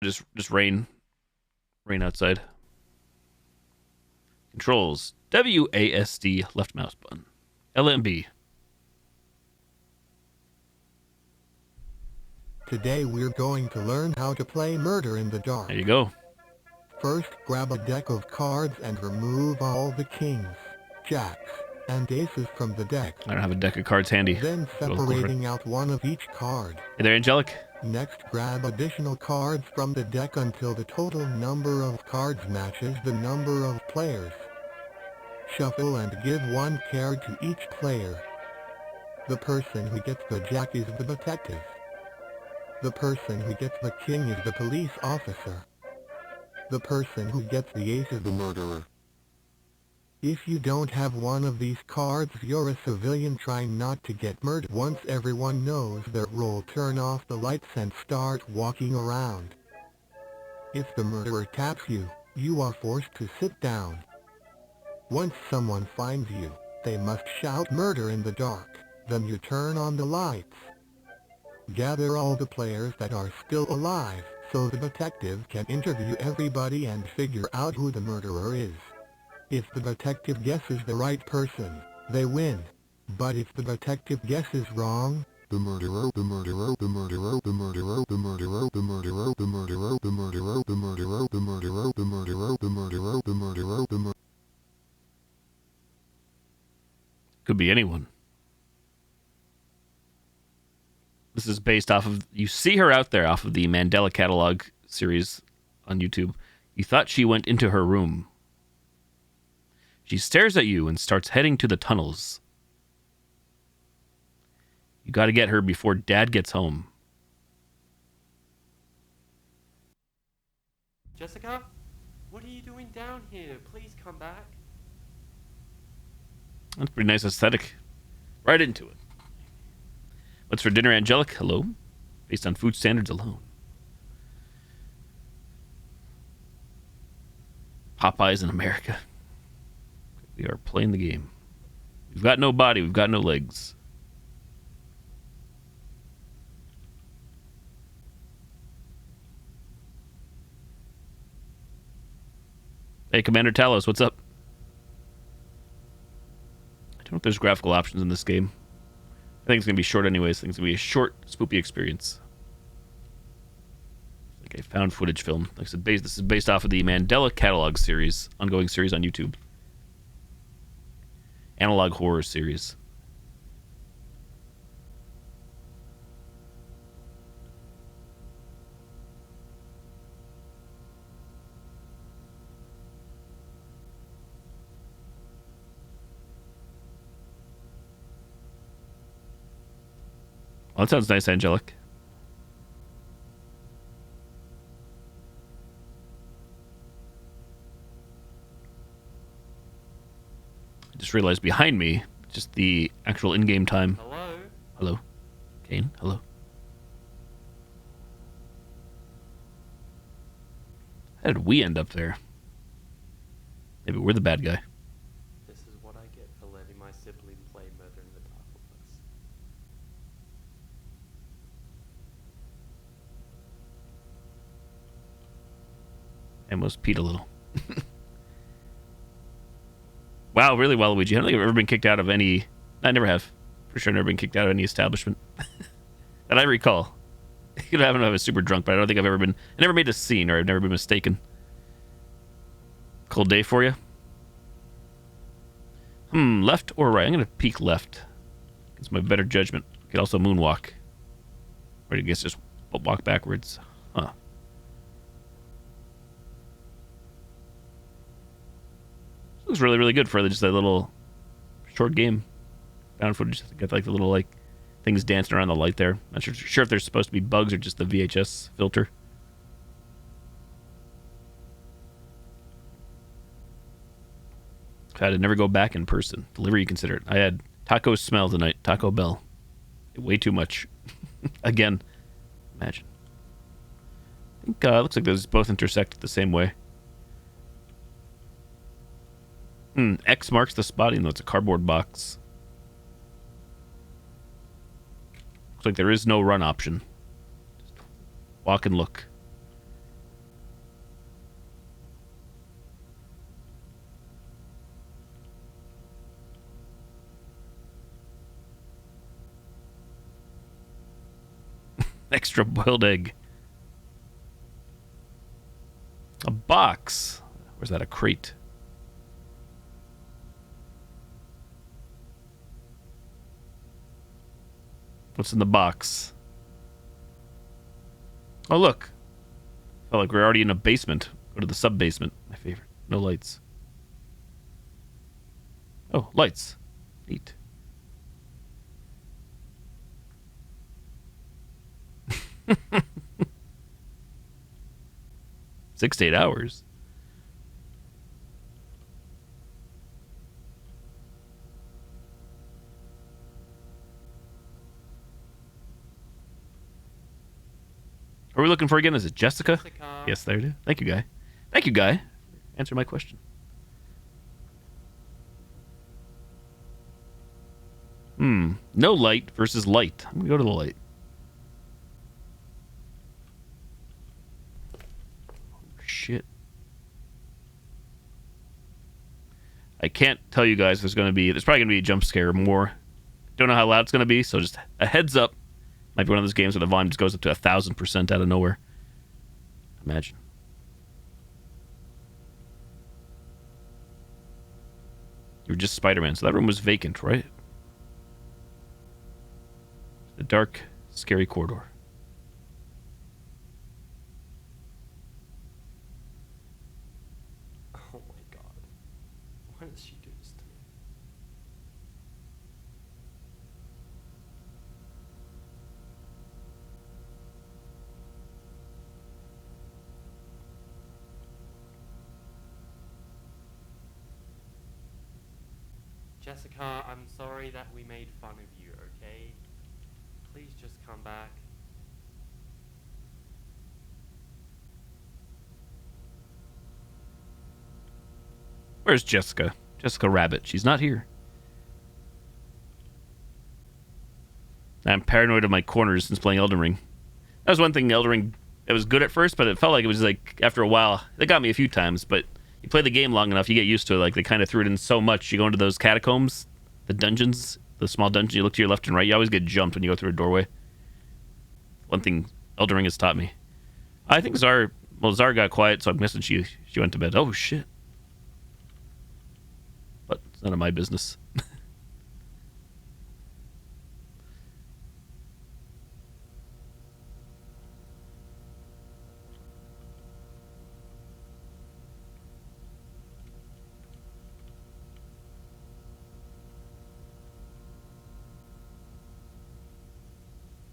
Just rain outside. Controls WASD left mouse button. LMB. Today we're going to learn how to play Murder in the Dark. There you go. First, grab a deck of cards and remove all the kings, jacks, and aces from the deck. I don't have a deck of cards handy. Then separating out one of each card. Hey there, Angelic. Next, grab additional cards from the deck until the total number of cards matches the number of players. Shuffle and give one card to each player. The person who gets the jack is the detective. The person who gets the king is the police officer. The person who gets the ace is the murderer. If you don't have one of these cards, you're a civilian trying not to get murdered. Once everyone knows their role, turn off the lights and start walking around. If the murderer taps you, you are forced to sit down. Once someone finds you, they must shout "Murder in the Dark." Then you turn on the lights. Gather all the players that are still alive, so the detective can interview everybody and figure out who the murderer is. If the detective guesses the right person, they win. But if the detective guesses wrong, the murderer Could be anyone. This is based off of, you see her out there off of the Mandela Catalogue series on YouTube. You thought she went into her room. She stares at you and starts heading to the tunnels. You got to get her before Dad gets home. Jessica? What are you doing down here? Please come back. That's a pretty nice aesthetic. Right into it. What's for dinner, Angelic? Hello? Based on food standards alone. Popeyes in America. We are playing the game. We've got no body, we've got no legs. Hey, Commander Talos, what's up? I don't know if there's graphical options in this game. I think it's going to be short anyways. I think it's going to be a short, spoopy experience. It's like a found footage film. Like I said, this is based off of the Mandela Catalogue series, ongoing series on YouTube. Analog horror series. Well, that sounds nice, Angelic. I just realized behind me, just the actual in-game time. Hello? Hello? Kane, hello? How did we end up there? Maybe we're the bad guy. This is what I get for letting my sibling play Murder in the Dark with us. I almost peed a little. Wow, really, Waluigi. I don't think I've ever been kicked out of any... I never have. For sure I've never been kicked out of any establishment. That I recall. You know, I haven't been super drunk, but I don't think I've ever been... I never made a scene, or I've never been mistaken. Cold day for you? Left or right? I'm going to peek left. It's my better judgment. I could also moonwalk. Or I guess just walk backwards. Huh. Looks really, really good for just that little short game. Found footage. Got like the little like things dancing around the light there. Not sure if they're supposed to be bugs or just the VHS filter. I had to never go back in person. Delivery, you consider it. I had taco smell tonight. Taco Bell. Way too much. Again. Imagine. I think looks like those both intersect the same way. X marks the spot, even though it's a cardboard box. Looks like there is no run option. Just walk and look. extra boiled egg. A box. Where's that? A crate. What's in the box? Oh, look. Felt like we're already in a basement. Go to the sub-basement. My favorite. No lights. Oh, lights. Neat. Six to 8 hours. Who are we looking for again? Is it Jessica? Jessica. Yes, there it is. Thank you, Guy. Thank you, Guy. Answer my question. No light versus light. I'm gonna go to the light. Oh, shit. I can't tell you guys there's probably gonna be a jump scare more. Don't know how loud it's gonna be, so just a heads up. Might be one of those games where the volume just goes up to 1,000% out of nowhere. Imagine. You were just Spider-Man, so that room was vacant, right? The dark, scary corridor. Oh my god. Why does she do this to me? Jessica, I'm sorry that we made fun of you, okay? Please just come back. Where's Jessica? Jessica Rabbit. She's not here. I'm paranoid of my corners since playing Elden Ring. That was one thing Elden Ring, it was good at first, but it felt like it was like, after a while, they got me a few times, but you play the game long enough, you get used to it. Like, they kind of threw it in so much. You go into those catacombs, the dungeons, the small dungeons, you look to your left and right, you always get jumped when you go through a doorway. One thing Elden Ring has taught me. I think Zar got quiet, so I'm guessing she went to bed. Oh, shit. But it's none of my business.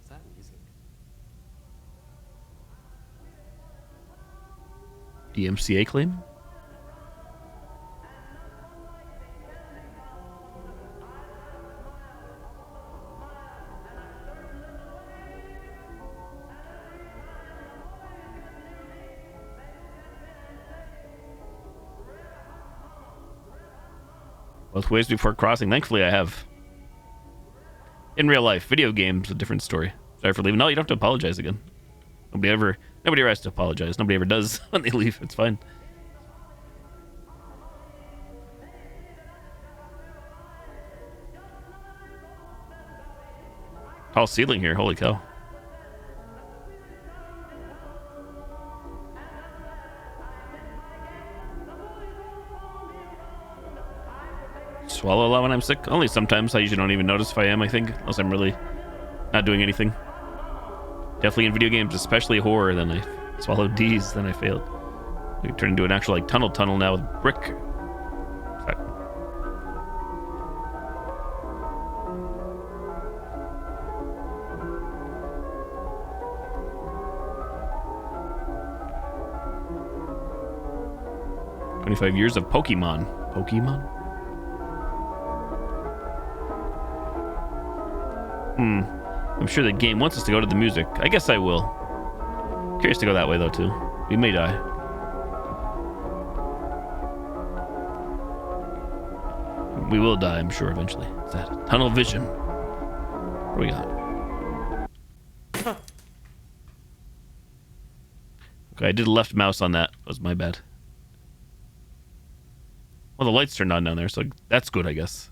Is that music? DMCA claim? Both ways before crossing. Thankfully, I have. In real life, video games, a different story. Sorry for leaving. No, you don't have to apologize again. Nobody ever has to apologize. Nobody ever does when they leave. It's fine. Tall ceiling here. Holy cow. Swallow a lot when I'm sick? Only sometimes. I usually don't even notice if I am, I think. Unless I'm really not doing anything. Definitely in video games, especially horror, then I swallowed D's, then I failed. We turned into an actual like tunnel now with brick. "25 years of Pokemon." Pokemon? I'm sure the game wants us to go to the music. I guess I will. Curious to go that way, though, too. We may die. We will die, I'm sure, eventually. Is that tunnel vision? What do we got? Okay, I did left mouse on that. That was my bad. Well, the lights turned on down there, so that's good, I guess.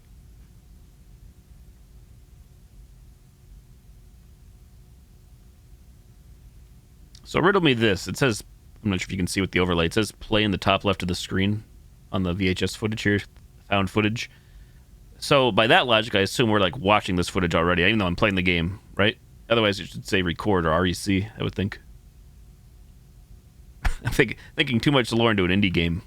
So riddle me this. It says, I'm not sure if you can see with the overlay. It says play in the top left of the screen on the VHS footage here, found footage. So by that logic, I assume we're like watching this footage already, even though I'm playing the game, right? Otherwise, it should say record or REC, I would think. I'm thinking too much lore into an indie game.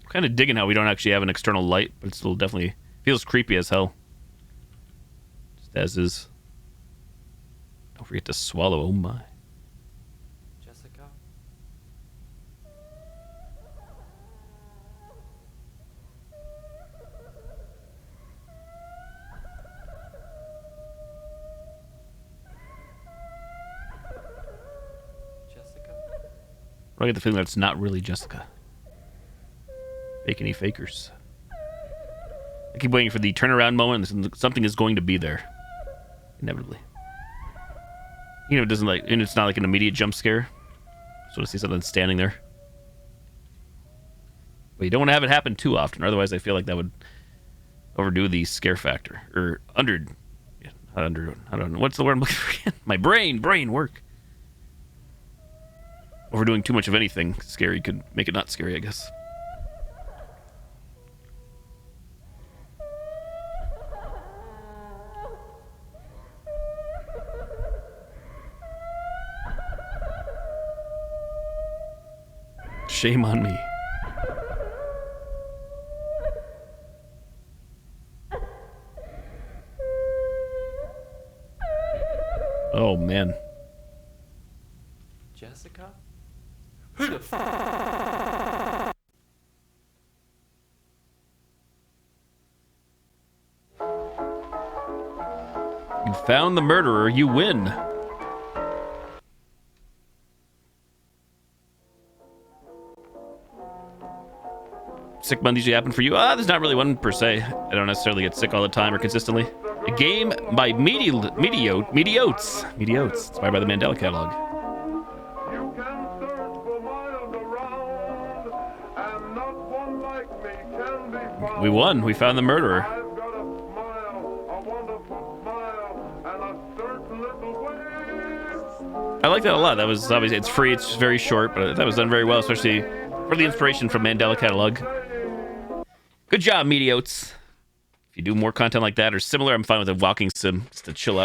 Kind of digging how we don't actually have an external light, but it still definitely feels creepy as hell. Just as is. Don't forget to swallow. Oh my. Jessica? Jessica? I get the feeling that it's not really Jessica. Fake any fakers. I keep waiting for the turnaround moment. Something is going to be there, inevitably. You know, it doesn't like, and it's not like an immediate jump scare. So to see something standing there. But you don't want to have it happen too often, otherwise I feel like that would overdo the scare factor or I don't know what's the word I'm looking for. My brain work. Overdoing too much of anything scary could make it not scary, I guess. Shame on me. Oh, man. Jessica? Who the f***? You found the murderer. You win. Sick Mondays usually happen for you? There's not really one per se. I don't necessarily get sick all the time or consistently. A game by Mediotes. Inspired by the Mandela Catalogue. You can search for miles around, and not one like me can be found. We won. We found the murderer. I've got a smile, a wonderful smile, and a certain little way. I like that a lot. That was obviously, it's free, it's very short, but that was done very well, especially for the inspiration from Mandela Catalogue. Good job, Mediotes. If you do more content like that or similar, I'm fine with a walking sim just to chill out.